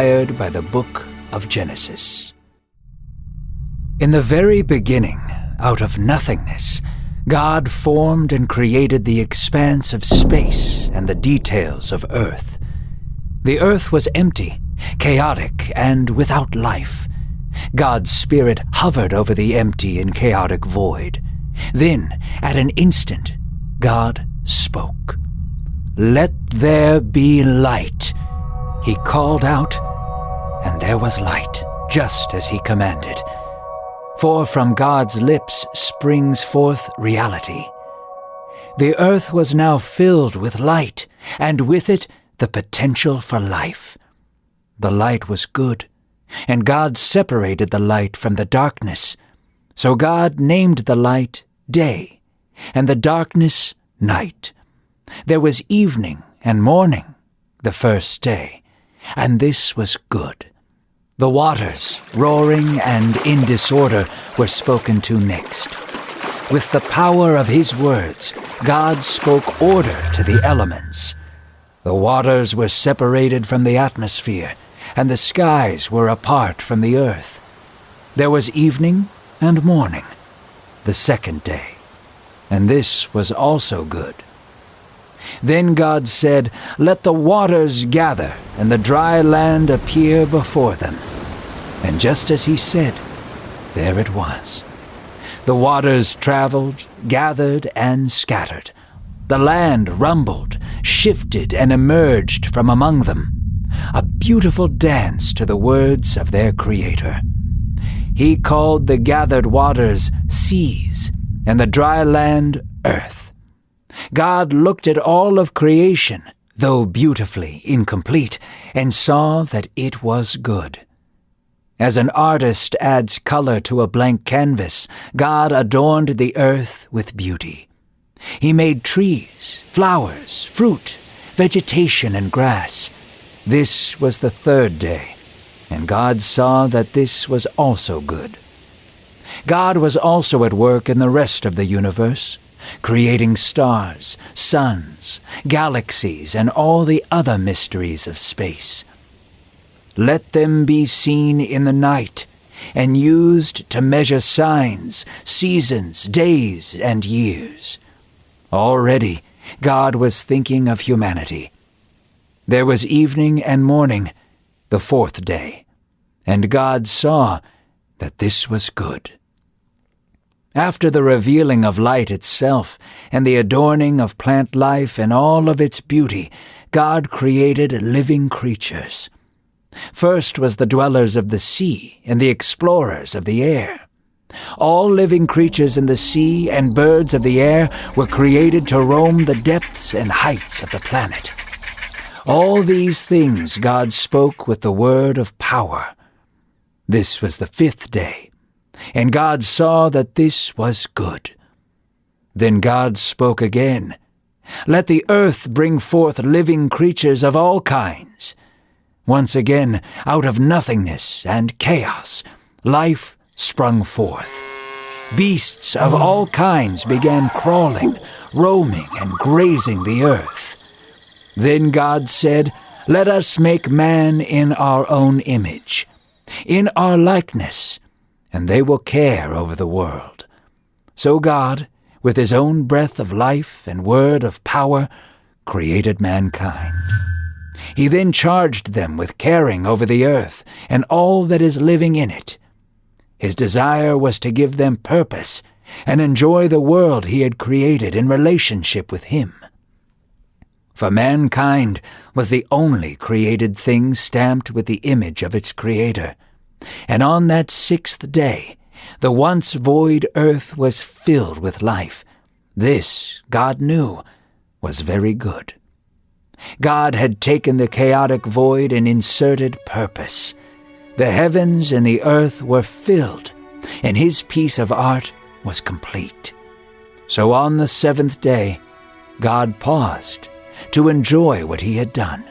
inspired by the book of Genesis. In the very beginning, out of nothingness, God formed and created the expanse of space and the details of earth. The earth was empty, chaotic, and without life. God's Spirit hovered over the empty and chaotic void. Then, at an instant, God spoke. "Let there be light." He called out, and there was light, just as he commanded. For from God's lips springs forth reality. The earth was now filled with light, and with it the potential for life. The light was good, and God separated the light from the darkness. So God named the light day, and the darkness night. There was evening and morning the first day, and this was good. The waters, roaring and in disorder, were spoken to next. With the power of his words, God spoke order to the elements. The waters were separated from the atmosphere, and the skies were apart from the earth. There was evening and morning, the second day, and this was also good. Then God said, "Let the waters gather, and the dry land appear before them." And just as he said, there it was. The waters traveled, gathered, and scattered. The land rumbled, shifted, and emerged from among them, a beautiful dance to the words of their Creator. He called the gathered waters seas, and the dry land earth. God looked at all of creation, though beautifully incomplete, and saw that it was good. As an artist adds color to a blank canvas, God adorned the earth with beauty. He made trees, flowers, fruit, vegetation, and grass. This was the third day, and God saw that this was also good. God was also at work in the rest of the universe, creating stars, suns, galaxies, and all the other mysteries of space. Let them be seen in the night, and used to measure signs, seasons, days, and years. Already, God was thinking of humanity. There was evening and morning, the fourth day, and God saw that this was good. After the revealing of light itself, and the adorning of plant life and all of its beauty, God created living creatures. First was the dwellers of the sea and the explorers of the air. All living creatures in the sea and birds of the air were created to roam the depths and heights of the planet. All these things God spoke with the word of power. This was the fifth day, and God saw that this was good. Then God spoke again, "Let the earth bring forth living creatures of all kinds." Once again, out of nothingness and chaos, life sprung forth. Beasts of all kinds began crawling, roaming, and grazing the earth. Then God said, "Let us make man in our own image, in our likeness, and they will care over the world." So God, with his own breath of life and word of power, created mankind. He then charged them with caring over the earth and all that is living in it. His desire was to give them purpose and enjoy the world he had created in relationship with him. For mankind was the only created thing stamped with the image of its Creator. And on that sixth day, the once void earth was filled with life. This, God knew, was very good. God had taken the chaotic void and inserted purpose. The heavens and the earth were filled, and his piece of art was complete. So on the seventh day, God paused to enjoy what he had done.